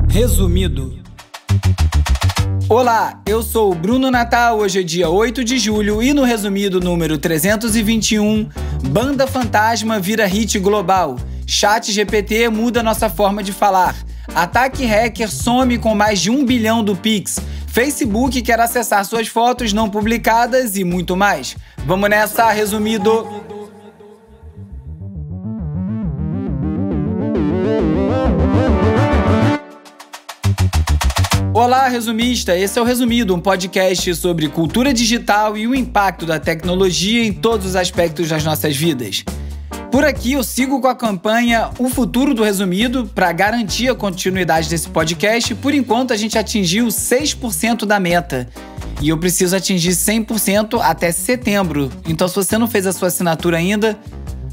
Resumido. Olá, eu sou o Bruno Natal, hoje é dia 8 de julho e no resumido número 321, Banda Fantasma vira hit global, ChatGPT muda nossa forma de falar, ataque hacker some com mais de 1 bilhão do Pix, Facebook quer acessar suas fotos não publicadas e muito mais. Vamos nessa, resumido! Olá, resumista! Esse é o Resumido, um podcast sobre cultura digital e o impacto da tecnologia em todos os aspectos das nossas vidas. Por aqui eu sigo com a campanha O Futuro do Resumido para garantir a continuidade desse podcast. Por enquanto a gente atingiu 6% da meta e eu preciso atingir 100% até setembro. Então se você não fez a sua assinatura ainda,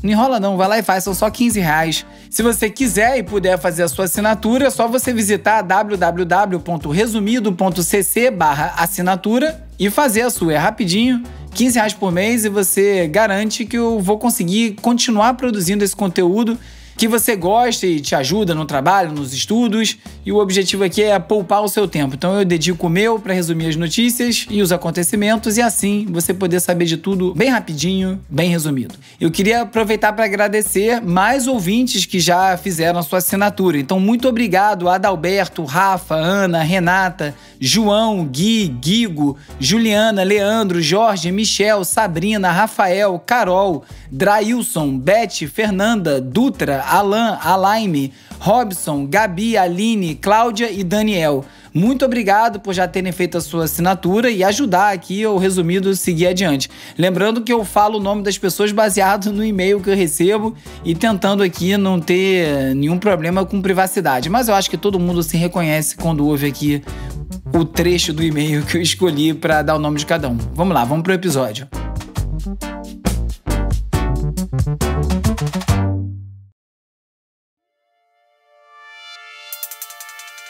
não enrola não, vai lá e faz, são só R$15. Se você quiser e puder fazer a sua assinatura, é só você visitar www.resumido.cc/assinatura e fazer a sua. É rapidinho, R$15 por mês e você garante que eu vou conseguir continuar produzindo esse conteúdo que você gosta e te ajuda no trabalho, nos estudos, e o objetivo aqui é poupar o seu tempo. Então eu dedico o meu para resumir as notícias e os acontecimentos e assim você poder saber de tudo bem rapidinho, bem resumido. Eu queria aproveitar para agradecer mais ouvintes que já fizeram a sua assinatura. Então muito obrigado a Adalberto, Rafa, Ana, Renata, João, Gui, Guigo, Juliana, Leandro, Jorge, Michel, Sabrina, Rafael, Carol, Drailson, Beth, Fernanda, Dutra, Alan, Alaime, Robson, Gabi, Aline, Cláudia e Daniel. Muito obrigado por já terem feito a sua assinatura e ajudar aqui o Resumido a seguir adiante. Lembrando que eu falo o nome das pessoas baseado no e-mail que eu recebo e tentando aqui não ter nenhum problema com privacidade. Mas eu acho que todo mundo se reconhece quando ouve aqui o trecho do e-mail que eu escolhi para dar o nome de cada um. Vamos lá, vamos pro episódio.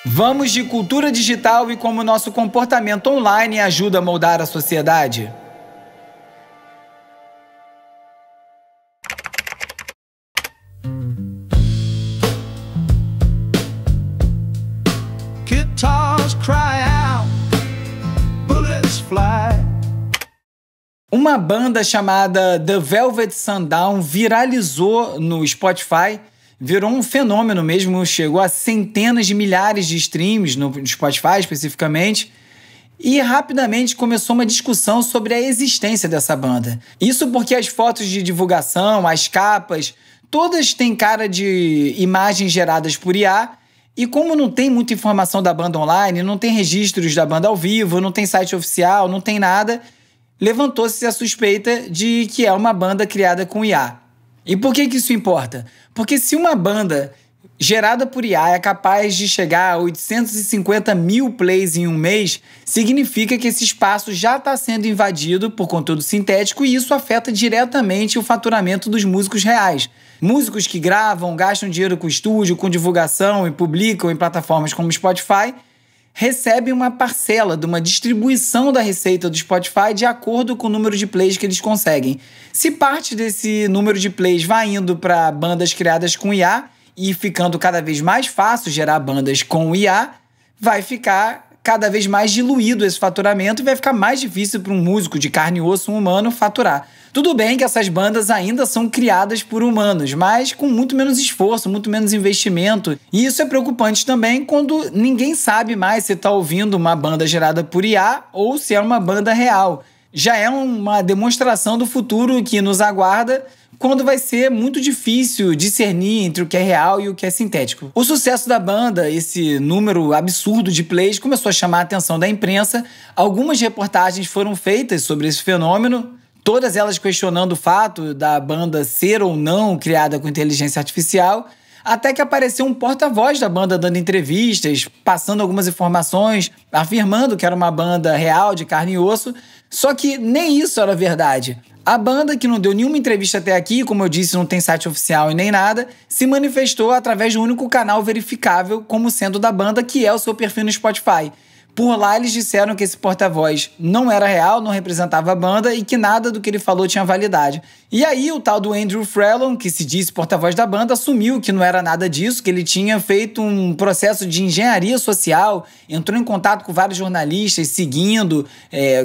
Vamos de cultura digital e como nosso comportamento online ajuda a moldar a sociedade. Guitars cry out, bullets fly. Uma banda chamada The Velvet Sundown viralizou no Spotify. Virou um fenômeno mesmo, chegou a centenas de milhares de streams no Spotify especificamente, e rapidamente começou uma discussão sobre a existência dessa banda. Isso porque as fotos de divulgação, as capas, todas têm cara de imagens geradas por IA, e como não tem muita informação da banda online, não tem registros da banda ao vivo, não tem site oficial, não tem nada, levantou-se a suspeita de que é uma banda criada com IA. E por que isso importa? Porque se uma banda gerada por IA é capaz de chegar a 850 mil plays em um mês, significa que esse espaço já está sendo invadido por conteúdo sintético e isso afeta diretamente o faturamento dos músicos reais. Músicos que gravam, gastam dinheiro com estúdio, com divulgação e publicam em plataformas como Spotify, recebem uma parcela de uma distribuição da receita do Spotify de acordo com o número de plays que eles conseguem. Se parte desse número de plays vai indo para bandas criadas com IA e ficando cada vez mais fácil gerar bandas com IA, vai ficar cada vez mais diluído esse faturamento e vai ficar mais difícil para um músico de carne e osso, um humano, faturar. Tudo bem que essas bandas ainda são criadas por humanos, mas com muito menos esforço, muito menos investimento. E isso é preocupante também quando ninguém sabe mais se está ouvindo uma banda gerada por IA ou se é uma banda real. Já é uma demonstração do futuro que nos aguarda quando vai ser muito difícil discernir entre o que é real e o que é sintético. O sucesso da banda, esse número absurdo de plays, começou a chamar a atenção da imprensa. Algumas reportagens foram feitas sobre esse fenômeno, todas elas questionando o fato da banda ser ou não criada com inteligência artificial, até que apareceu um porta-voz da banda dando entrevistas, passando algumas informações, afirmando que era uma banda real, de carne e osso, só que nem isso era verdade. A banda, que não deu nenhuma entrevista até aqui, como eu disse, não tem site oficial e nem nada, se manifestou através do único canal verificável como sendo da banda, que é o seu perfil no Spotify. Por lá eles disseram que esse porta-voz não era real, não representava a banda e que nada do que ele falou tinha validade. E aí o tal do Andrew Frelon, que se disse porta-voz da banda, assumiu que não era nada disso, que ele tinha feito um processo de engenharia social, entrou em contato com vários jornalistas, seguindo,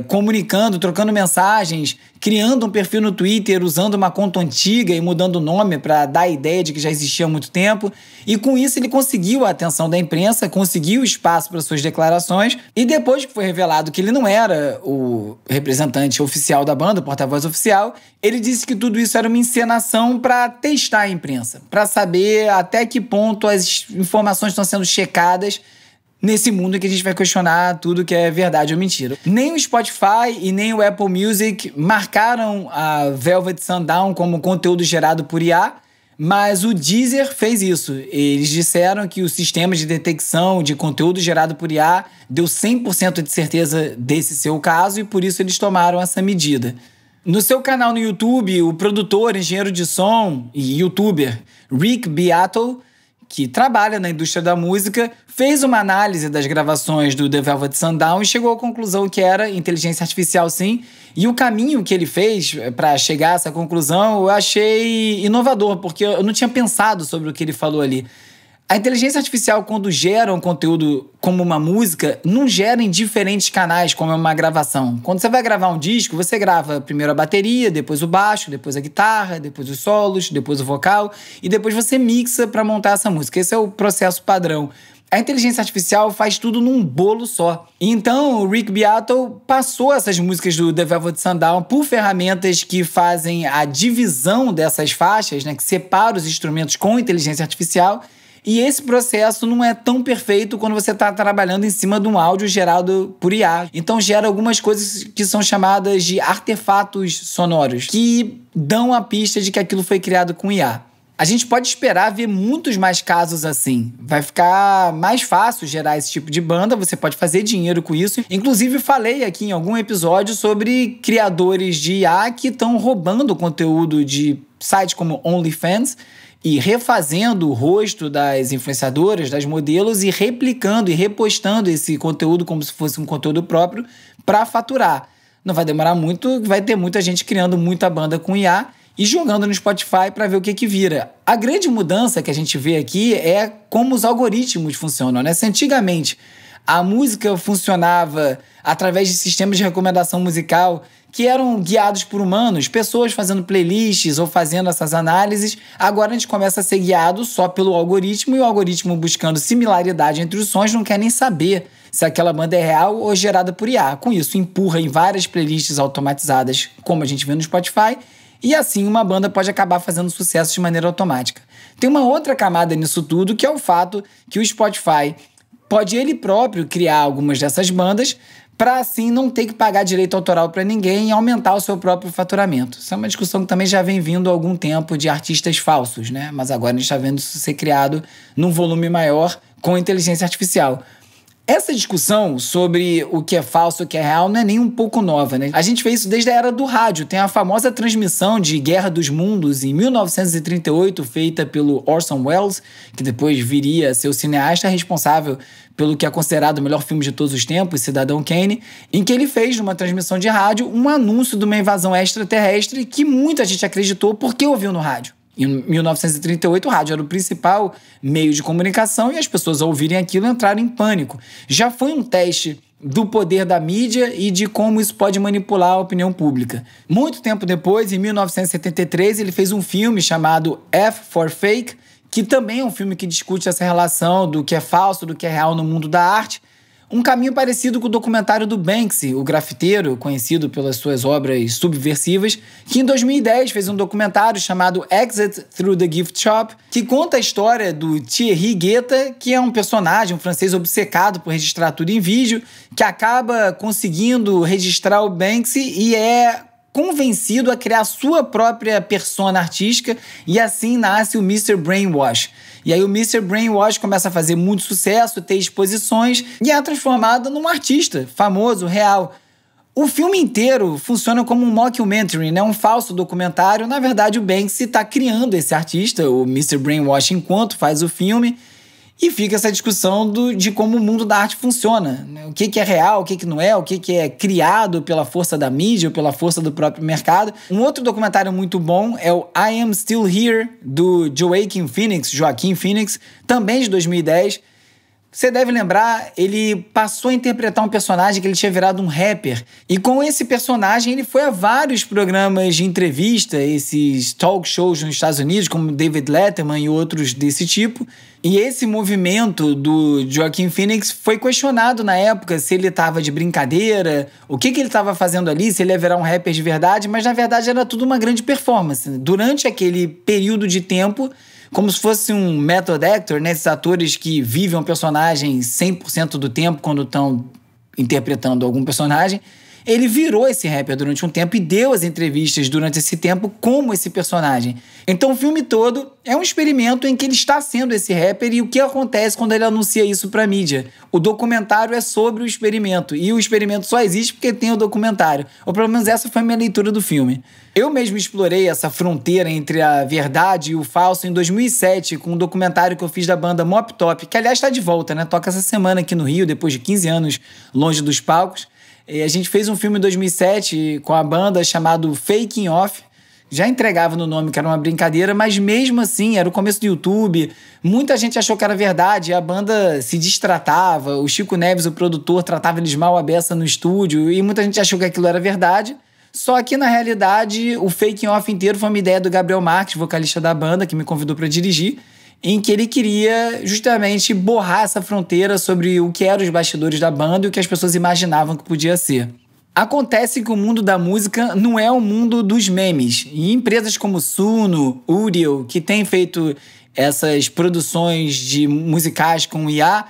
comunicando, trocando mensagens, criando um perfil no Twitter, usando uma conta antiga e mudando o nome para dar a ideia de que já existia há muito tempo. E com isso ele conseguiu a atenção da imprensa, conseguiu espaço para suas declarações. E depois que foi revelado que ele não era o representante oficial da banda, o porta-voz oficial, ele disse que tudo isso era uma encenação para testar a imprensa, para saber até que ponto as informações estão sendo checadas nesse mundo em que a gente vai questionar tudo que é verdade ou mentira. Nem o Spotify e nem o Apple Music marcaram a Velvet Sundown como conteúdo gerado por IA, mas o Deezer fez isso. Eles disseram que o sistema de detecção de conteúdo gerado por IA deu 100% de certeza desse seu caso e por isso eles tomaram essa medida. No seu canal no YouTube, o produtor, engenheiro de som e youtuber Rick Beato, que trabalha na indústria da música, fez uma análise das gravações do The Velvet Sundown e chegou à conclusão que era inteligência artificial, sim. E o caminho que ele fez para chegar a essa conclusão eu achei inovador, porque eu não tinha pensado sobre o que ele falou ali. A inteligência artificial, quando gera um conteúdo como uma música, não gera em diferentes canais, como é uma gravação. Quando você vai gravar um disco, você grava primeiro a bateria, depois o baixo, depois a guitarra, depois os solos, depois o vocal, e depois você mixa para montar essa música. Esse é o processo padrão. A inteligência artificial faz tudo num bolo só. Então, o Rick Beato passou essas músicas do The Velvet Sundown por ferramentas que fazem a divisão dessas faixas, né, que separa os instrumentos com inteligência artificial. E esse processo não é tão perfeito quando você está trabalhando em cima de um áudio gerado por IA. Então gera algumas coisas que são chamadas de artefatos sonoros, que dão a pista de que aquilo foi criado com IA. A gente pode esperar ver muitos mais casos assim. Vai ficar mais fácil gerar esse tipo de banda, você pode fazer dinheiro com isso. Inclusive, falei aqui em algum episódio sobre criadores de IA que estão roubando conteúdo de sites como OnlyFans e refazendo o rosto das influenciadoras, das modelos, e replicando e repostando esse conteúdo como se fosse um conteúdo próprio para faturar. Não vai demorar muito, vai ter muita gente criando muita banda com IA e jogando no Spotify para ver o que vira. A grande mudança que a gente vê aqui é como os algoritmos funcionam, né? Se antigamente a música funcionava através de sistemas de recomendação musical que eram guiados por humanos, pessoas fazendo playlists ou fazendo essas análises, agora a gente começa a ser guiado só pelo algoritmo, e o algoritmo, buscando similaridade entre os sons, não quer nem saber se aquela banda é real ou gerada por IA. Com isso, empurra em várias playlists automatizadas, como a gente vê no Spotify, e assim uma banda pode acabar fazendo sucesso de maneira automática. Tem uma outra camada nisso tudo, que é o fato que o Spotify pode ele próprio criar algumas dessas bandas para assim não ter que pagar direito autoral para ninguém e aumentar o seu próprio faturamento. Isso é uma discussão que também já vem vindo há algum tempo de artistas falsos, né? Mas agora a gente está vendo isso ser criado num volume maior com inteligência artificial. Essa discussão sobre o que é falso e o que é real não é nem um pouco nova, né? A gente vê isso desde a era do rádio. Tem a famosa transmissão de Guerra dos Mundos, em 1938, feita pelo Orson Welles, que depois viria a ser o cineasta responsável pelo que é considerado o melhor filme de todos os tempos, Cidadão Kane, em que ele fez, numa transmissão de rádio, um anúncio de uma invasão extraterrestre que muita gente acreditou porque ouviu no rádio. Em 1938, o rádio era o principal meio de comunicação e as pessoas, ao ouvirem aquilo, entraram em pânico. Já foi um teste do poder da mídia e de como isso pode manipular a opinião pública. Muito tempo depois, em 1973, ele fez um filme chamado F for Fake, que também é um filme que discute essa relação do que é falso, do que é real no mundo da arte. Um caminho parecido com o documentário do Banksy, o grafiteiro, conhecido pelas suas obras subversivas, que em 2010 fez um documentário chamado Exit Through the Gift Shop, que conta a história do Thierry Guetta, que é um personagem, um francês obcecado por registrar tudo em vídeo, que acaba conseguindo registrar o Banksy e é convencido a criar sua própria persona artística, e assim nasce o Mr. Brainwash. E aí o Mr. Brainwash começa a fazer muito sucesso, ter exposições e é transformado num artista famoso, real. O filme inteiro funciona como um mockumentary, né? Um falso documentário. Na verdade, o Banksy está criando esse artista, o Mr. Brainwash, enquanto faz o filme. E fica essa discussão de como o mundo da arte funciona, né? O que é real, o que não é, o que é criado pela força da mídia ou pela força do próprio mercado. Um outro documentário muito bom é o I Am Still Here, do Joaquin Phoenix, também de 2010. Você deve lembrar, ele passou a interpretar um personagem que ele tinha virado um rapper. E com esse personagem, ele foi a vários programas de entrevista, esses talk shows nos Estados Unidos, como David Letterman e outros desse tipo. E esse movimento do Joaquin Phoenix foi questionado na época se ele estava de brincadeira, o que ele estava fazendo ali, se ele ia virar um rapper de verdade, mas na verdade era tudo uma grande performance. Durante aquele período de tempo, como se fosse um method actor, né? Esses atores que vivem um personagem 100% do tempo quando estão interpretando algum personagem. Ele virou esse rapper durante um tempo e deu as entrevistas durante esse tempo como esse personagem. Então o filme todo é um experimento em que ele está sendo esse rapper e o que acontece quando ele anuncia isso pra mídia. O documentário é sobre o experimento e o experimento só existe porque tem o documentário. Ou pelo menos essa foi a minha leitura do filme. Eu mesmo explorei essa fronteira entre a verdade e o falso em 2007 com um documentário que eu fiz da banda Mop Top, que aliás está de volta, né? Toca essa semana aqui no Rio, depois de 15 anos longe dos palcos. E a gente fez um filme em 2007 com a banda chamado Faking Off. Já entregava no nome que era uma brincadeira, mas mesmo assim, era o começo do YouTube. Muita gente achou que era verdade, a banda se destratava. O Chico Neves, o produtor, tratava eles mal à beça no estúdio. E muita gente achou que aquilo era verdade. Só que, na realidade, o Faking Off inteiro foi uma ideia do Gabriel Marques, vocalista da banda, que me convidou para dirigir, em que ele queria justamente borrar essa fronteira sobre o que eram os bastidores da banda e o que as pessoas imaginavam que podia ser. Acontece que o mundo da música não é o mundo dos memes. E empresas como Suno, Udio, que têm feito essas produções de musicais com IA,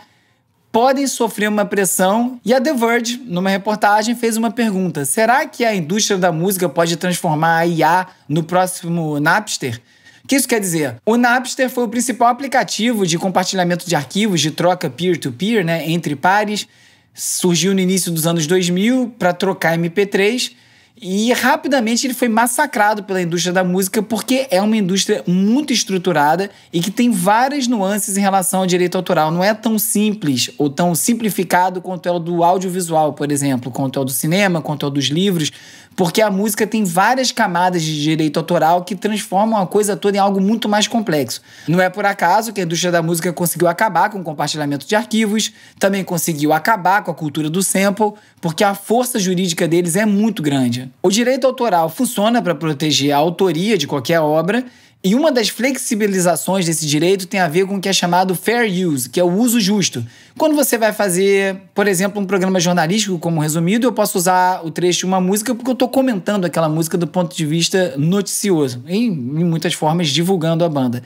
podem sofrer uma pressão. E a The Verge, numa reportagem, fez uma pergunta: será que a indústria da música pode transformar a IA no próximo Napster? O que isso quer dizer? O Napster foi o principal aplicativo de compartilhamento de arquivos, de troca peer-to-peer, né, entre pares. Surgiu no início dos anos 2000 para trocar MP3 e rapidamente ele foi massacrado pela indústria da música porque é uma indústria muito estruturada e que tem várias nuances em relação ao direito autoral. Não é tão simples ou tão simplificado quanto é o do audiovisual, por exemplo, quanto é o do cinema, quanto é o dos livros, porque a música tem várias camadas de direito autoral que transformam a coisa toda em algo muito mais complexo. Não é por acaso que a indústria da música conseguiu acabar com o compartilhamento de arquivos, também conseguiu acabar com a cultura do sample, porque a força jurídica deles é muito grande. O direito autoral funciona para proteger a autoria de qualquer obra, e uma das flexibilizações desse direito tem a ver com o que é chamado fair use, que é o uso justo. Quando você vai fazer, por exemplo, um programa jornalístico como Resumido, eu posso usar o trecho de uma música porque eu estou comentando aquela música do ponto de vista noticioso, e, em muitas formas, divulgando a banda.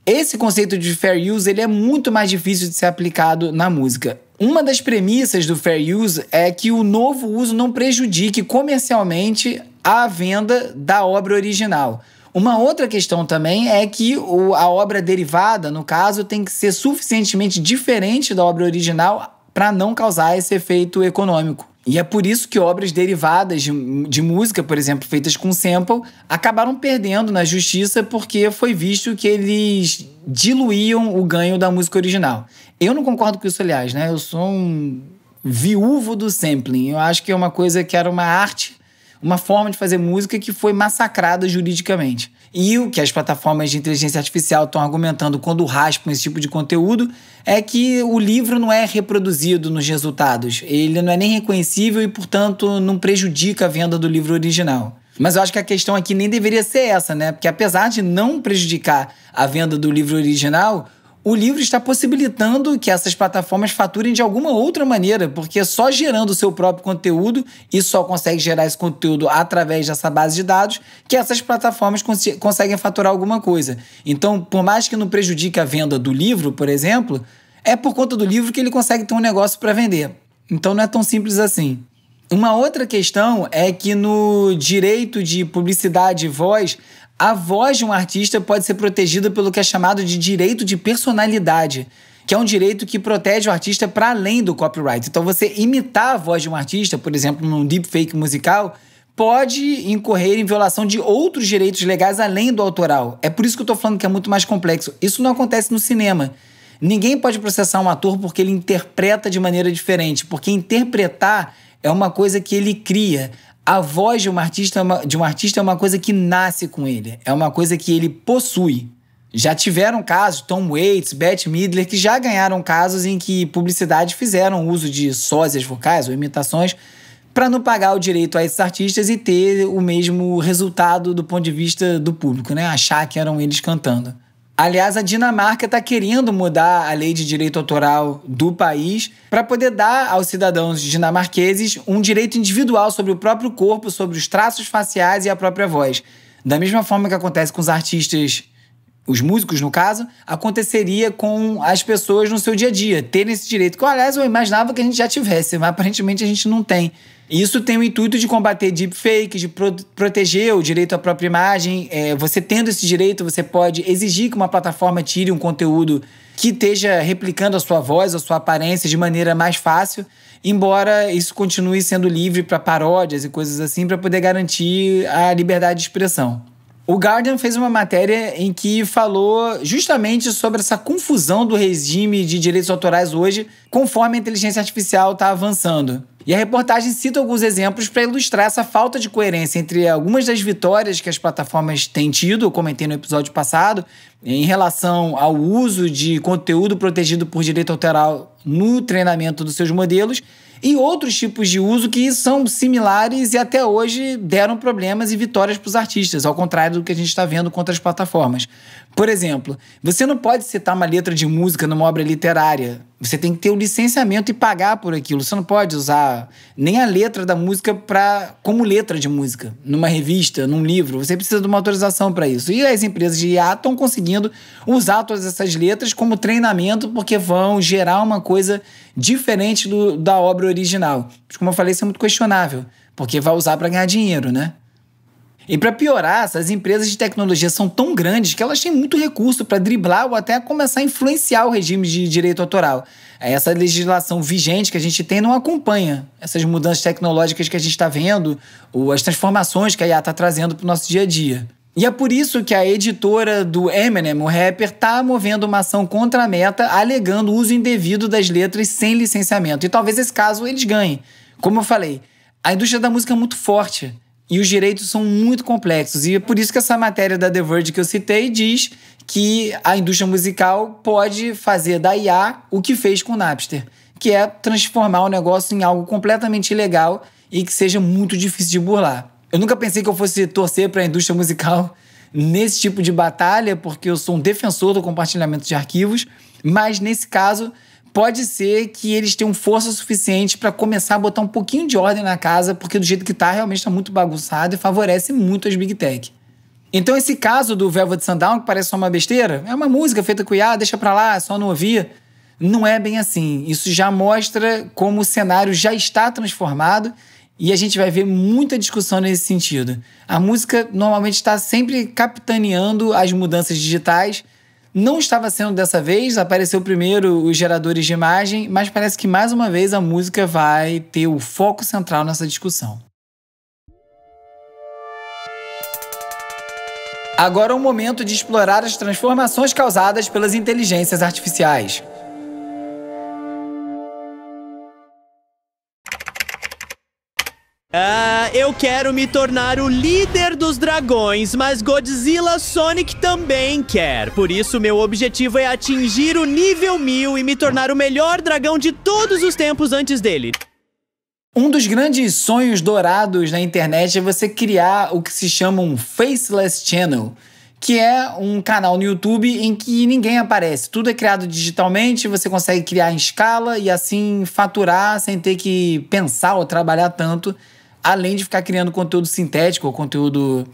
Esse conceito de fair use ele é muito mais difícil de ser aplicado na música. Uma das premissas do fair use é que o novo uso não prejudique comercialmente a venda da obra original. Uma outra questão também é que a obra derivada, no caso, tem que ser suficientemente diferente da obra original para não causar esse efeito econômico. E é por isso que obras derivadas de música, por exemplo, feitas com sample, acabaram perdendo na justiça porque foi visto que eles diluíam o ganho da música original. Eu não concordo com isso, aliás, né? Eu sou um viúvo do sampling. Eu acho que é uma coisa que era uma arte, uma forma de fazer música que foi massacrada juridicamente. E o que as plataformas de inteligência artificial estão argumentando quando raspam esse tipo de conteúdo é que o livro não é reproduzido nos resultados. Ele não é nem reconhecível e, portanto, não prejudica a venda do livro original. Mas eu acho que a questão aqui nem deveria ser essa, né? Porque apesar de não prejudicar a venda do livro original, o livro está possibilitando que essas plataformas faturem de alguma outra maneira, porque só gerando o seu próprio conteúdo, e só consegue gerar esse conteúdo através dessa base de dados, que essas plataformas conseguem faturar alguma coisa. Então, por mais que não prejudique a venda do livro, por exemplo, é por conta do livro que ele consegue ter um negócio para vender. Então não é tão simples assim. Uma outra questão é que no direito de publicidade e voz, a voz de um artista pode ser protegida pelo que é chamado de direito de personalidade, que é um direito que protege o artista para além do copyright. Então, você imitar a voz de um artista, por exemplo, num deepfake musical, pode incorrer em violação de outros direitos legais além do autoral. É por isso que eu estou falando que é muito mais complexo. Isso não acontece no cinema. Ninguém pode processar um ator porque ele interpreta de maneira diferente, porque interpretar é uma coisa que ele cria. A voz de um artista é uma coisa que nasce com ele, é uma coisa que ele possui. Já tiveram casos, Tom Waits, Bette Midler, que já ganharam casos em que publicidade fizeram uso de sósias vocais ou imitações para não pagar o direito a esses artistas e ter o mesmo resultado do ponto de vista do público, né? Achar que eram eles cantando. Aliás, a Dinamarca está querendo mudar a lei de direito autoral do país para poder dar aos cidadãos dinamarqueses um direito individual sobre o próprio corpo, sobre os traços faciais e a própria voz. Da mesma forma que acontece com os artistas, os músicos no caso, aconteceria com as pessoas no seu dia a dia, terem esse direito. Que, aliás, eu imaginava que a gente já tivesse, mas aparentemente a gente não tem. Isso tem o intuito de combater deepfakes, de proteger o direito à própria imagem. Você tendo esse direito, você pode exigir que uma plataforma tire um conteúdo que esteja replicando a sua voz, a sua aparência de maneira mais fácil, embora isso continue sendo livre para paródias e coisas assim, para poder garantir a liberdade de expressão. O Guardian fez uma matéria em que falou justamente sobre essa confusão do regime de direitos autorais hoje, conforme a inteligência artificial está avançando. E a reportagem cita alguns exemplos para ilustrar essa falta de coerência entre algumas das vitórias que as plataformas têm tido, eu comentei no episódio passado, em relação ao uso de conteúdo protegido por direito autoral no treinamento dos seus modelos, e outros tipos de uso que são similares e até hoje deram problemas e vitórias para os artistas, ao contrário do que a gente está vendo contra as plataformas. Por exemplo, você não pode citar uma letra de música numa obra literária. Você tem que ter o licenciamento e pagar por aquilo. Você não pode usar nem a letra da música como letra de música, numa revista, num livro. Você precisa de uma autorização para isso. E as empresas de IA estão conseguindo usar todas essas letras como treinamento porque vão gerar uma coisa diferente da obra original. Mas, como eu falei, isso é muito questionável, porque vai usar para ganhar dinheiro, né? E para piorar, essas empresas de tecnologia são tão grandes que elas têm muito recurso para driblar ou até começar a influenciar o regime de direito autoral. Essa legislação vigente que a gente tem não acompanha essas mudanças tecnológicas que a gente está vendo ou as transformações que a IA está trazendo para o nosso dia a dia. E é por isso que a editora do Eminem, o rapper, está movendo uma ação contra a Meta, alegando o uso indevido das letras sem licenciamento. E talvez esse caso eles ganhem. Como eu falei, a indústria da música é muito forte e os direitos são muito complexos. E é por isso que essa matéria da The Verge que eu citei diz que a indústria musical pode fazer da IA o que fez com o Napster, que é transformar o negócio em algo completamente ilegal e que seja muito difícil de burlar. Eu nunca pensei que eu fosse torcer para a indústria musical nesse tipo de batalha, porque eu sou um defensor do compartilhamento de arquivos, mas nesse caso pode ser que eles tenham força suficiente para começar a botar um pouquinho de ordem na casa, porque do jeito que tá, realmente está muito bagunçado e favorece muito as Big Tech. Então esse caso do Velvet Sundown, que parece só uma besteira, é uma música feita com IA, deixa pra lá, só não ouvir. Não é bem assim. Isso já mostra como o cenário já está transformado e a gente vai ver muita discussão nesse sentido. A música normalmente está sempre capitaneando as mudanças digitais. Não estava sendo dessa vez, apareceu primeiro os geradores de imagem, mas parece que mais uma vez a música vai ter o foco central nessa discussão. Agora é o momento de explorar as transformações causadas pelas inteligências artificiais. Eu quero me tornar o líder dos dragões, mas Godzilla Sonic também quer. Por isso, meu objetivo é atingir o nível 1000 e me tornar o melhor dragão de todos os tempos antes dele. Um dos grandes sonhos dourados na internet é você criar o que se chama um Faceless Channel, que é um canal no YouTube em que ninguém aparece. Tudo é criado digitalmente, você consegue criar em escala e assim faturar sem ter que pensar ou trabalhar tanto, além de ficar criando conteúdo sintético ou conteúdo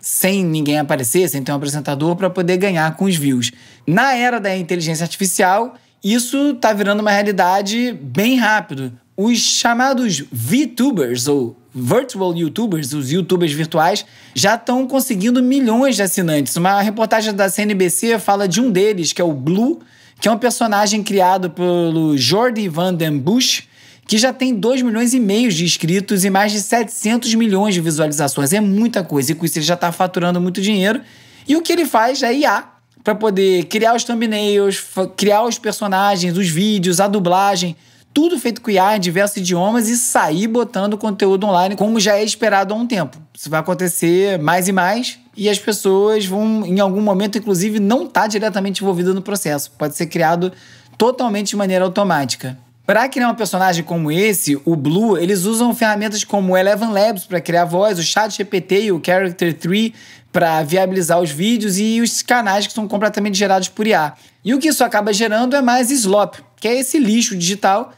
sem ninguém aparecer, sem ter um apresentador para poder ganhar com os views. Na era da inteligência artificial, isso está virando uma realidade bem rápido. Os chamados VTubers, ou Virtual YouTubers, os YouTubers virtuais, já estão conseguindo milhões de assinantes. Uma reportagem da CNBC fala de um deles, que é o Blue, que é um personagem criado pelo Jordi van den Busch, que já tem 2,5 milhões de inscritos e mais de 700 milhões de visualizações. É muita coisa, e com isso ele já está faturando muito dinheiro. E o que ele faz é IA, para poder criar os thumbnails, criar os personagens, os vídeos, a dublagem, tudo feito com IA em diversos idiomas e sair botando conteúdo online como já é esperado há um tempo. Isso vai acontecer mais e mais e as pessoas vão, em algum momento, inclusive, não estar diretamente envolvidas no processo. Pode ser criado totalmente de maneira automática. Para criar um personagem como esse, o Blue, eles usam ferramentas como o Eleven Labs para criar voz, o ChatGPT e o Character 3 para viabilizar os vídeos e os canais que são completamente gerados por IA. E o que isso acaba gerando é mais slop, que é esse lixo digital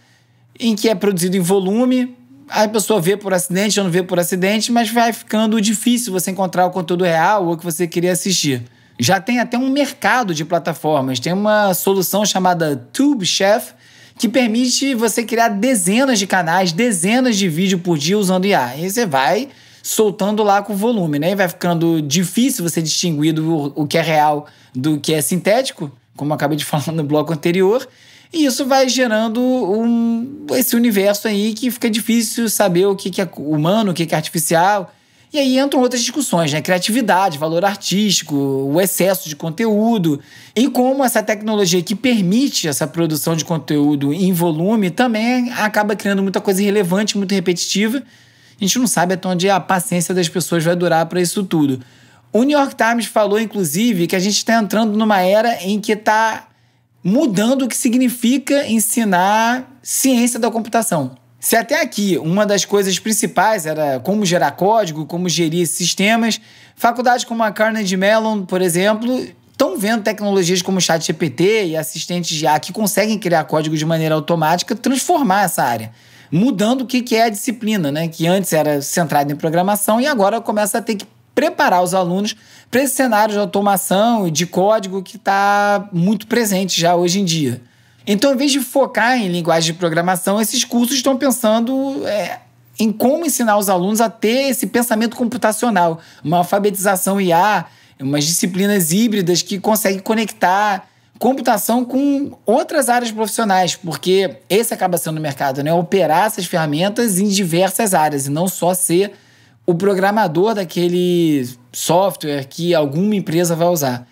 em que é produzido em volume, a pessoa vê por acidente ou não vê por acidente, mas vai ficando difícil você encontrar o conteúdo real ou que você queria assistir. Já tem até um mercado de plataformas, tem uma solução chamada Tube Chef, que permite você criar dezenas de canais, dezenas de vídeos por dia usando IA. E você vai soltando lá com volume, né? E vai ficando difícil você distinguir o que é real do que é sintético, como eu acabei de falar no bloco anterior. E isso vai gerando esse universo aí que fica difícil saber o que é humano, o que é artificial. E aí entram outras discussões, né? Criatividade, valor artístico, o excesso de conteúdo e como essa tecnologia que permite essa produção de conteúdo em volume também acaba criando muita coisa irrelevante, muito repetitiva. A gente não sabe até onde a paciência das pessoas vai durar para isso tudo. O New York Times falou, inclusive, que a gente está entrando numa era em que está mudando o que significa ensinar ciência da computação. Se até aqui uma das coisas principais era como gerar código, como gerir sistemas, faculdades como a Carnegie Mellon, por exemplo, estão vendo tecnologias como o ChatGPT e assistentes de IA que conseguem criar código de maneira automática, transformar essa área, mudando o que é a disciplina, né? Que antes era centrada em programação e agora começa a ter que preparar os alunos para esse cenário de automação e de código que está muito presente já hoje em dia. Então, em vez de focar em linguagem de programação, esses cursos estão pensando em como ensinar os alunos a ter esse pensamento computacional, uma alfabetização IA, umas disciplinas híbridas que conseguem conectar computação com outras áreas profissionais, porque esse acaba sendo o mercado, né? Operar essas ferramentas em diversas áreas e não só ser o programador daquele software que alguma empresa vai usar.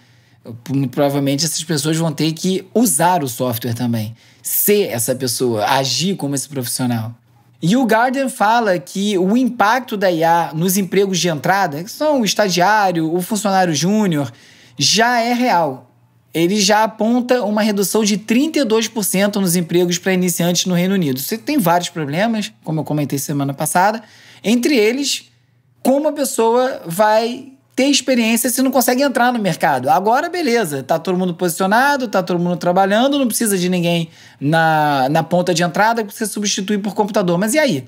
Muito provavelmente essas pessoas vão ter que usar o software também, ser essa pessoa, agir como esse profissional. E o Guardian fala que o impacto da IA nos empregos de entrada, que são o estagiário, o funcionário júnior, já é real. Ele já aponta uma redução de 32% nos empregos para iniciantes no Reino Unido. Você tem vários problemas, como eu comentei semana passada, entre eles, como a pessoa vai ter experiência se não consegue entrar no mercado. Agora, beleza, tá todo mundo posicionado, tá todo mundo trabalhando, não precisa de ninguém na ponta de entrada para você substituir por computador. Mas e aí?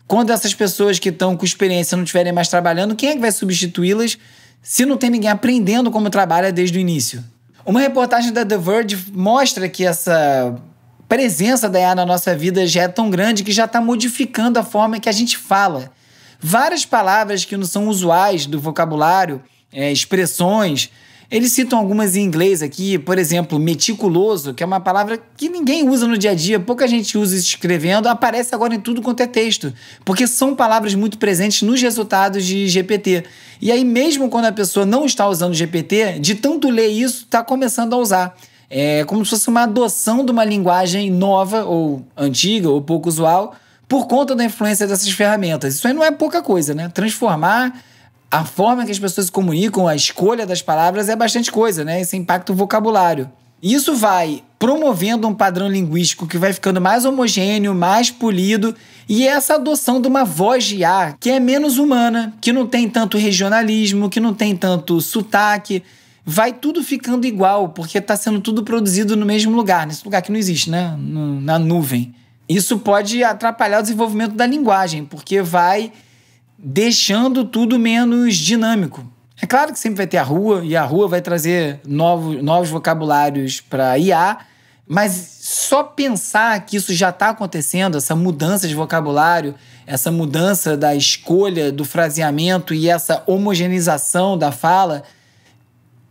Quando essas pessoas que estão com experiência não estiverem mais trabalhando, quem é que vai substituí-las se não tem ninguém aprendendo como trabalha desde o início? Uma reportagem da The Verge mostra que essa presença da IA na nossa vida já é tão grande que já está modificando a forma que a gente fala. Várias palavras que não são usuais do vocabulário, expressões, eles citam algumas em inglês aqui, por exemplo, meticuloso, que é uma palavra que ninguém usa no dia a dia, pouca gente usa escrevendo, aparece agora em tudo quanto é texto, porque são palavras muito presentes nos resultados de GPT. E aí mesmo quando a pessoa não está usando GPT, de tanto ler isso, está começando a usar. É como se fosse uma adoção de uma linguagem nova, ou antiga, ou pouco usual, por conta da influência dessas ferramentas. Isso aí não é pouca coisa, né? Transformar a forma que as pessoas se comunicam, a escolha das palavras é bastante coisa, né? Esse impacto vocabulário. E isso vai promovendo um padrão linguístico que vai ficando mais homogêneo, mais polido, e essa adoção de uma voz de IA que é menos humana, que não tem tanto regionalismo, que não tem tanto sotaque, vai tudo ficando igual, porque está sendo tudo produzido no mesmo lugar, nesse lugar que não existe, né? Na nuvem. Isso pode atrapalhar o desenvolvimento da linguagem, porque vai deixando tudo menos dinâmico. É claro que sempre vai ter a rua, e a rua vai trazer novos vocabulários para IA, mas só pensar que isso já está acontecendo, essa mudança de vocabulário, essa mudança da escolha do fraseamento e essa homogeneização da fala,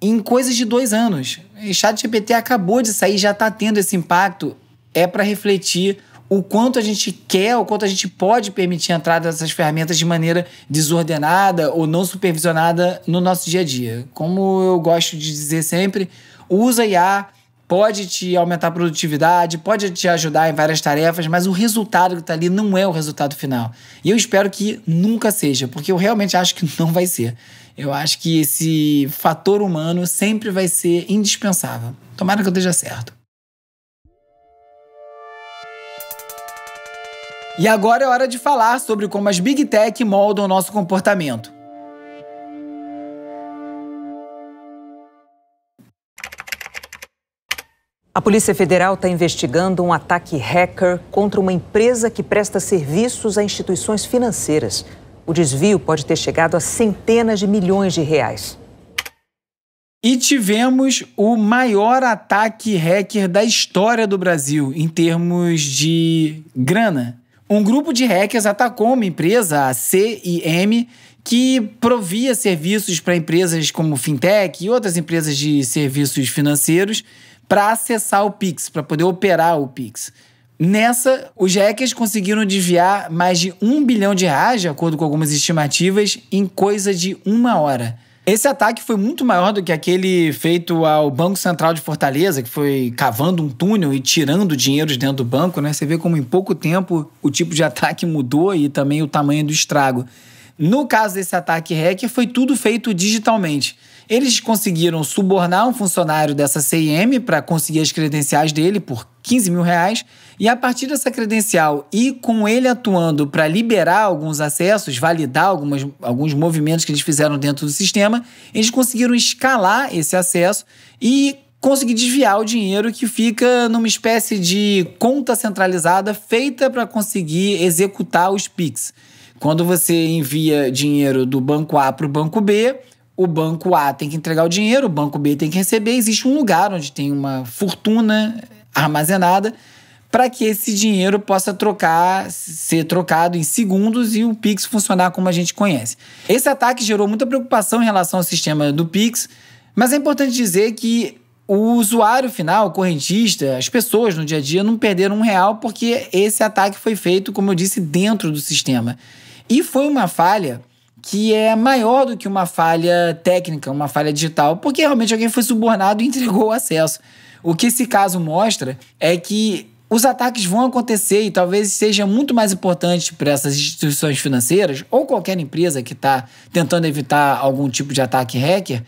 em coisas de 2 anos. O ChatGPT acabou de sair, já está tendo esse impacto, é para refletir o quanto a gente quer, o quanto a gente pode permitir a entrada dessas ferramentas de maneira desordenada ou não supervisionada no nosso dia a dia. Como eu gosto de dizer sempre, usa IA, pode te aumentar a produtividade, pode te ajudar em várias tarefas, mas o resultado que está ali não é o resultado final. E eu espero que nunca seja, porque eu realmente acho que não vai ser. Eu acho que esse fator humano sempre vai ser indispensável. Tomara que eu esteja certo. E agora é hora de falar sobre como as Big Tech moldam o nosso comportamento. A Polícia Federal está investigando um ataque hacker contra uma empresa que presta serviços a instituições financeiras. O desvio pode ter chegado a centenas de milhões de reais. E tivemos o maior ataque hacker da história do Brasil, em termos de grana. Um grupo de hackers atacou uma empresa, a CIM, que provia serviços para empresas como Fintech e outras empresas de serviços financeiros para acessar o Pix, para poder operar o Pix. Nessa, os hackers conseguiram desviar mais de R$1 bilhão, de acordo com algumas estimativas, em coisa de 1 hora. Esse ataque foi muito maior do que aquele feito ao Banco Central de Fortaleza, que foi cavando um túnel e tirando dinheiro de dentro do banco, né? Você vê como em pouco tempo o tipo de ataque mudou e também o tamanho do estrago. No caso desse ataque hacker, foi tudo feito digitalmente. Eles conseguiram subornar um funcionário dessa CIM para conseguir as credenciais dele por R$15 mil, e a partir dessa credencial e com ele atuando para liberar alguns acessos, validar alguns movimentos que eles fizeram dentro do sistema, eles conseguiram escalar esse acesso e conseguir desviar o dinheiro que fica numa espécie de conta centralizada feita para conseguir executar os Pix. Quando você envia dinheiro do banco A para o banco B, o banco A tem que entregar o dinheiro, o banco B tem que receber. Existe um lugar onde tem uma fortuna armazenada para que esse dinheiro possa ser trocado em segundos e o Pix funcionar como a gente conhece. Esse ataque gerou muita preocupação em relação ao sistema do Pix, mas é importante dizer que o usuário final, o correntista, as pessoas no dia a dia não perderam R$1 porque esse ataque foi feito, como eu disse, dentro do sistema. E foi uma falha que é maior do que uma falha técnica, uma falha digital, porque realmente alguém foi subornado e entregou o acesso. O que esse caso mostra é que os ataques vão acontecer e talvez seja muito mais importante para essas instituições financeiras ou qualquer empresa que está tentando evitar algum tipo de ataque hacker,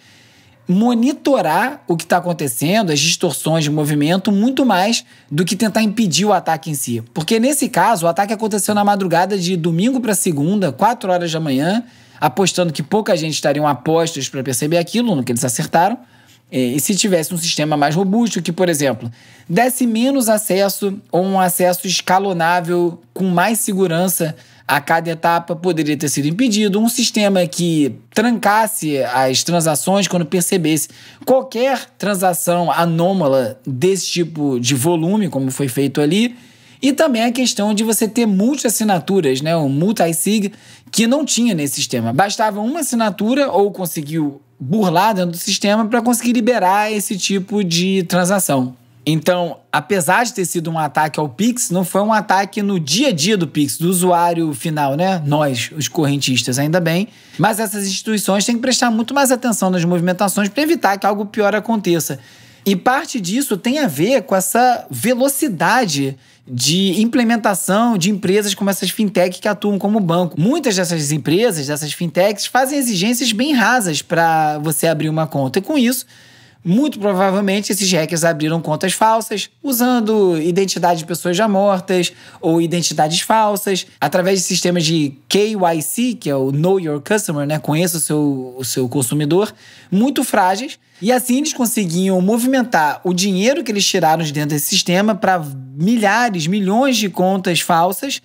monitorar o que está acontecendo, as distorções de movimento, muito mais do que tentar impedir o ataque em si. Porque nesse caso, o ataque aconteceu na madrugada de domingo para segunda, 4 horas da manhã, apostando que pouca gente estariam apostos para perceber aquilo, no que eles acertaram. E se tivesse um sistema mais robusto, que, por exemplo, desse menos acesso ou um acesso escalonável com mais segurança a cada etapa, poderia ter sido impedido. Um sistema que trancasse as transações quando percebesse qualquer transação anômala desse tipo de volume, como foi feito ali. E também a questão de você ter multi-assinaturas, né? O multi-sig, que não tinha nesse sistema. Bastava uma assinatura ou conseguiu burlar dentro do sistema para conseguir liberar esse tipo de transação. Então, apesar de ter sido um ataque ao Pix, não foi um ataque no dia a dia do Pix, do usuário final, né? Nós, os correntistas, ainda bem. Mas essas instituições têm que prestar muito mais atenção nas movimentações para evitar que algo pior aconteça. E parte disso tem a ver com essa velocidade de implementação de empresas como essas fintechs que atuam como banco. Muitas dessas empresas, dessas fintechs, fazem exigências bem rasas para você abrir uma conta. E com isso, muito provavelmente esses hackers abriram contas falsas, usando identidade de pessoas já mortas ou identidades falsas, através de sistemas de KYC, que é o Know Your Customer, né? Conheça o seu consumidor, muito frágeis. E assim eles conseguiam movimentar o dinheiro que eles tiraram de dentro desse sistema para milhares, milhões de contas falsas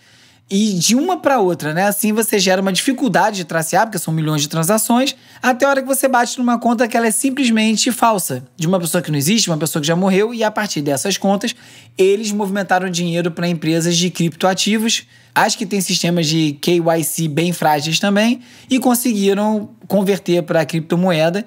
e de uma para outra, né? Assim você gera uma dificuldade de tracear, porque são milhões de transações, até a hora que você bate numa conta que ela é simplesmente falsa, de uma pessoa que não existe, uma pessoa que já morreu, e a partir dessas contas, eles movimentaram dinheiro para empresas de criptoativos, as que têm sistemas de KYC bem frágeis também, e conseguiram converter para criptomoeda,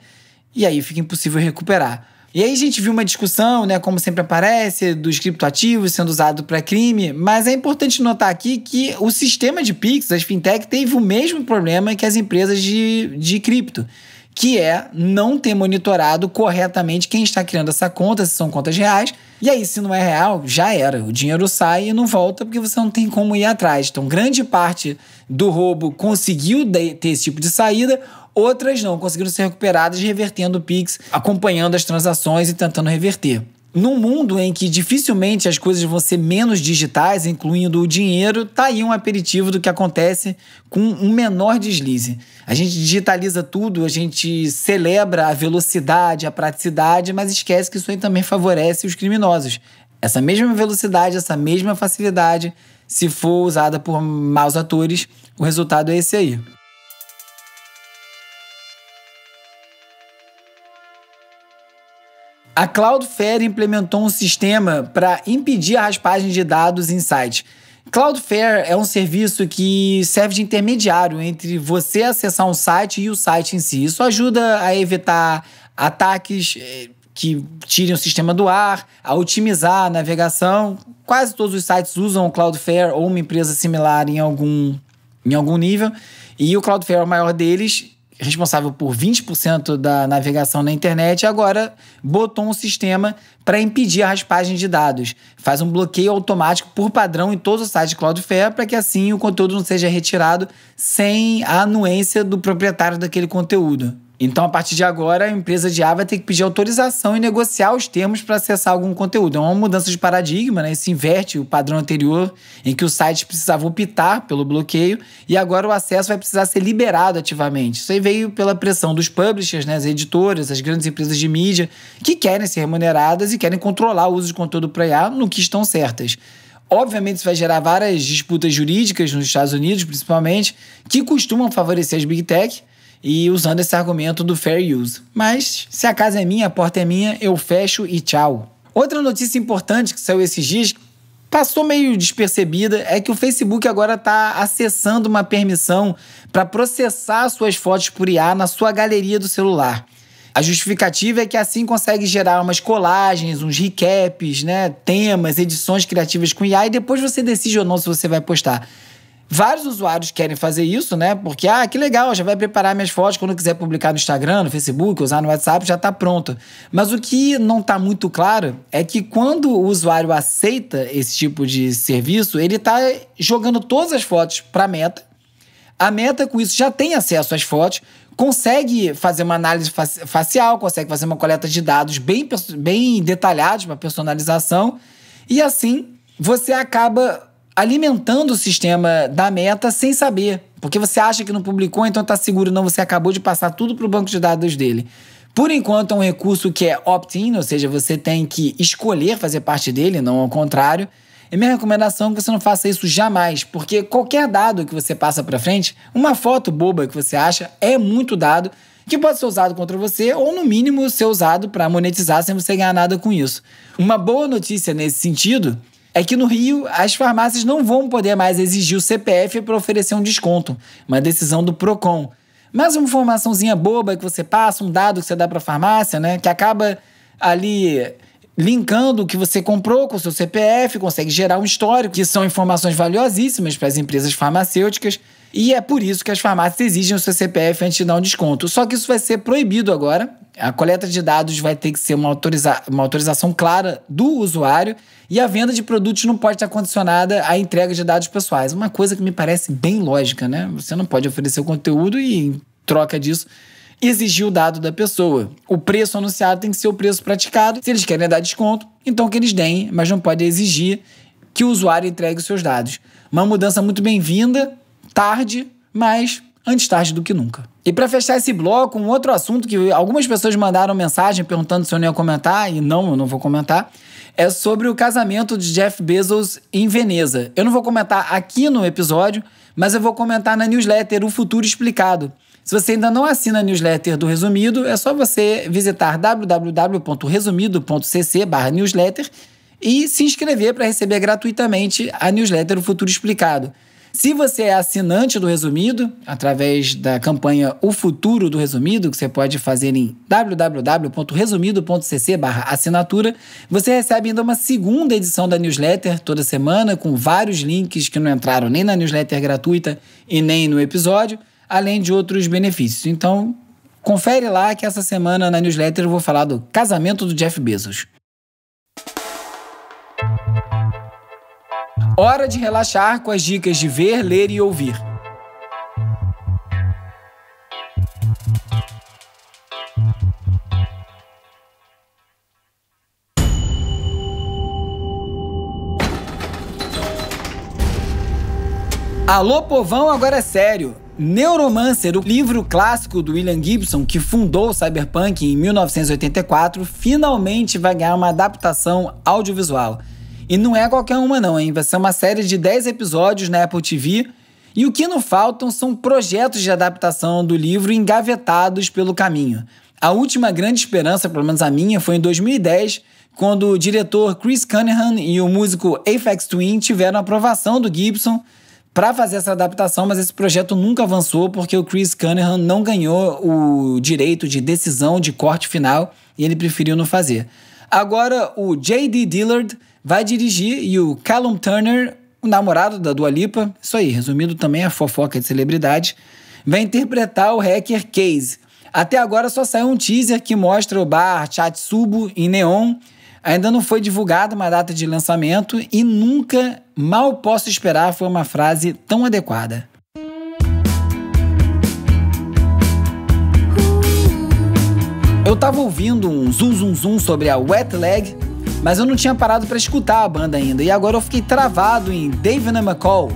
e aí fica impossível recuperar. E aí a gente viu uma discussão, né, como sempre aparece, dos criptoativos sendo usado para crime, mas é importante notar aqui que o sistema de Pix, as fintech, teve o mesmo problema que as empresas de cripto, que é não ter monitorado corretamente quem está criando essa conta, se são contas reais. E aí, se não é real, já era. O dinheiro sai e não volta porque você não tem como ir atrás. Então, grande parte do roubo conseguiu ter esse tipo de saída, outras não, conseguiram ser recuperadas revertendo o Pix, acompanhando as transações e tentando reverter. Num mundo em que dificilmente as coisas vão ser menos digitais, incluindo o dinheiro, tá aí um aperitivo do que acontece com um menor deslize. A gente digitaliza tudo, a gente celebra a velocidade, a praticidade, mas esquece que isso aí também favorece os criminosos. Essa mesma velocidade, essa mesma facilidade, se for usada por maus atores, o resultado é esse aí. A Cloudflare implementou um sistema para impedir a raspagem de dados em sites. Cloudflare é um serviço que serve de intermediário entre você acessar um site e o site em si. Isso ajuda a evitar ataques que tirem o sistema do ar, a otimizar a navegação. Quase todos os sites usam o Cloudflare ou uma empresa similar em algum nível. E o Cloudflare é o maior deles, responsável por 20% da navegação na internet, e agora botou um sistema para impedir a raspagem de dados. Faz um bloqueio automático por padrão em todos os sites de Cloudflare para que assim o conteúdo não seja retirado sem a anuência do proprietário daquele conteúdo. Então, a partir de agora, a empresa de IA vai ter que pedir autorização e negociar os termos para acessar algum conteúdo. É uma mudança de paradigma, né? Isso inverte o padrão anterior, em que o site precisava optar pelo bloqueio, e agora o acesso vai precisar ser liberado ativamente. Isso aí veio pela pressão dos publishers, né? As editoras, as grandes empresas de mídia, que querem ser remuneradas e querem controlar o uso de conteúdo para IA no que estão certas. Obviamente, isso vai gerar várias disputas jurídicas nos Estados Unidos, principalmente, que costumam favorecer as Big Tech, e usando esse argumento do fair use. Mas, se a casa é minha, a porta é minha, eu fecho e tchau. Outra notícia importante que saiu esses dias, passou meio despercebida, é que o Facebook agora está acessando uma permissão para processar suas fotos por IA na sua galeria do celular. A justificativa é que assim consegue gerar umas colagens, uns recaps, né, temas, edições criativas com IA, e depois você decide ou não se você vai postar. Vários usuários querem fazer isso, né? Porque, que legal, já vai preparar minhas fotos quando eu quiser publicar no Instagram, no Facebook, usar no WhatsApp, já está pronto. Mas o que não está muito claro é que quando o usuário aceita esse tipo de serviço, ele está jogando todas as fotos para a Meta. A Meta, com isso, já tem acesso às fotos, consegue fazer uma análise facial, consegue fazer uma coleta de dados bem detalhados para personalização, e assim você acaba alimentando o sistema da Meta sem saber, porque você acha que não publicou, então tá seguro. Não, você acabou de passar tudo para o banco de dados dele. Por enquanto é um recurso que é opt-in, ou seja, você tem que escolher fazer parte dele, não ao contrário. E minha recomendação é que você não faça isso jamais, porque qualquer dado que você passa para frente, uma foto boba que você acha, é muito dado que pode ser usado contra você ou, no mínimo, ser usado para monetizar sem você ganhar nada com isso. Uma boa notícia nesse sentido é que no Rio as farmácias não vão poder mais exigir o CPF para oferecer um desconto, uma decisão do Procon. Mas uma informaçãozinha boba que você passa, um dado que você dá para a farmácia, né, que acaba ali linkando o que você comprou com o seu CPF, consegue gerar um histórico, que são informações valiosíssimas para as empresas farmacêuticas, e é por isso que as farmácias exigem o seu CPF antes de dar um desconto. Só que isso vai ser proibido agora. A coleta de dados vai ter que ser uma autorização clara do usuário, e a venda de produtos não pode estar condicionada à entrega de dados pessoais. Uma coisa que me parece bem lógica, né? Você não pode oferecer o conteúdo e, em troca disso, exigir o dado da pessoa. O preço anunciado tem que ser o preço praticado. Se eles querem dar desconto, então que eles deem, mas não pode exigir que o usuário entregue os seus dados. Uma mudança muito bem-vinda, tarde, mas antes tarde do que nunca. E para fechar esse bloco, um outro assunto que algumas pessoas mandaram mensagem perguntando se eu não ia comentar, e não, eu não vou comentar, é sobre o casamento de Jeff Bezos em Veneza. Eu não vou comentar aqui no episódio, mas eu vou comentar na newsletter O Futuro Explicado. Se você ainda não assina a newsletter do Resumido, é só você visitar www.resumido.cc/newsletter e se inscrever para receber gratuitamente a newsletter O Futuro Explicado. Se você é assinante do Resumido, através da campanha O Futuro do Resumido, que você pode fazer em www.resumido.cc/assinatura, você recebe ainda uma segunda edição da newsletter toda semana, com vários links que não entraram nem na newsletter gratuita e nem no episódio, além de outros benefícios. Então, Confere lá que essa semana na newsletter eu vou falar do casamento do Jeff Bezos. Hora de relaxar com as dicas de ver, ler e ouvir. Alô, povão, agora é sério. Neuromancer, o livro clássico do William Gibson, que fundou o Cyberpunk em 1984, finalmente vai ganhar uma adaptação audiovisual. E não é qualquer uma não, hein? Vai ser uma série de 10 episódios na Apple TV. E o que não faltam são projetos de adaptação do livro engavetados pelo caminho. A última grande esperança, pelo menos a minha, foi em 2010, quando o diretor Chris Cunningham e o músico Aphex Twin tiveram a aprovação do Gibson para fazer essa adaptação, mas esse projeto nunca avançou porque o Chris Cunningham não ganhou o direito de decisão de corte final e ele preferiu não fazer. Agora o J.D. Dillard vai dirigir e o Callum Turner, o namorado da Dua Lipa, isso aí, resumindo também a fofoca de celebridade, vai interpretar o hacker Case. Até agora só saiu um teaser que mostra o bar Chatsubo em neon. Ainda não foi divulgada uma data de lançamento e nunca, mal posso esperar, foi uma frase tão adequada. Eu tava ouvindo um zum sobre a Wet Leg, mas eu não tinha parado para escutar a banda ainda. E agora eu fiquei travado em David McCall,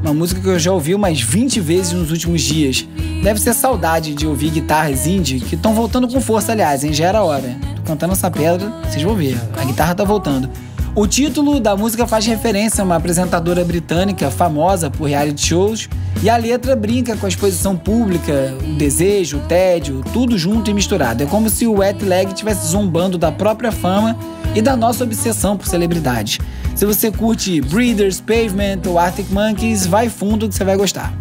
uma música que eu já ouvi umas 20 vezes nos últimos dias. Deve ser saudade de ouvir guitarras indie, que estão voltando com força, aliás, hein? Já era hora. Tô cantando essa pedra, vocês vão ver, a guitarra tá voltando. O título da música faz referência a uma apresentadora britânica famosa por reality shows, e a letra brinca com a exposição pública, o desejo, o tédio, tudo junto e misturado. É como se o Wet Leg estivesse zombando da própria fama e da nossa obsessão por celebridades. Se você curte Breeders, Pavement ou Arctic Monkeys, vai fundo que você vai gostar.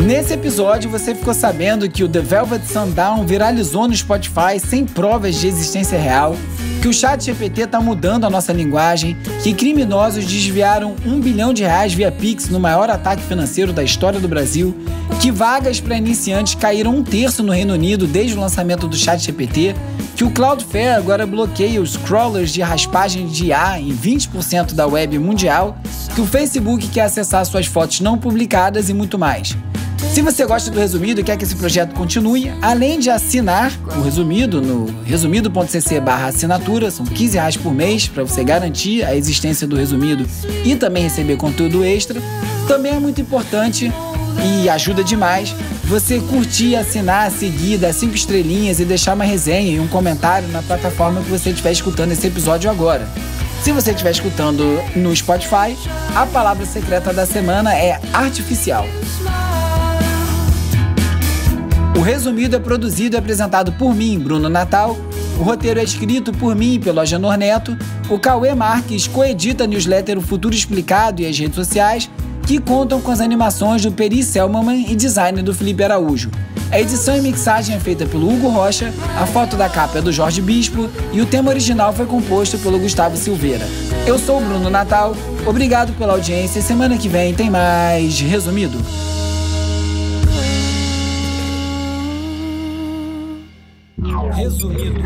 Nesse episódio, você ficou sabendo que o The Velvet Sundown viralizou no Spotify sem provas de existência real, que o ChatGPT tá mudando a nossa linguagem, que criminosos desviaram R$1 bilhão via Pix no maior ataque financeiro da história do Brasil, que vagas para iniciantes caíram 1/3 no Reino Unido desde o lançamento do ChatGPT, que o Cloudflare agora bloqueia os crawlers de raspagem de IA em 20% da web mundial, que o Facebook quer acessar suas fotos não publicadas e muito mais. Se você gosta do Resumido e quer que esse projeto continue, além de assinar o Resumido no resumido.cc/assinatura, são R$15 por mês para você garantir a existência do Resumido e também receber conteúdo extra, também é muito importante e ajuda demais você curtir, assinar, seguir, dar 5 estrelinhas e deixar uma resenha e um comentário na plataforma que você estiver escutando esse episódio agora. Se você estiver escutando no Spotify, a palavra secreta da semana é artificial. O Resumido é produzido e apresentado por mim, Bruno Natal. O roteiro é escrito por mim e pelo Agenor Neto. O Cauê Marques coedita a newsletter O Futuro Explicado e as redes sociais, que contam com as animações do Peri Selmanman e design do Felipe Araújo. A edição e mixagem é feita pelo Hugo Rocha, a foto da capa é do Jorge Bispo e o tema original foi composto pelo Gustavo Silveira. Eu sou o Bruno Natal, obrigado pela audiência e semana que vem tem mais Resumido. Resumido.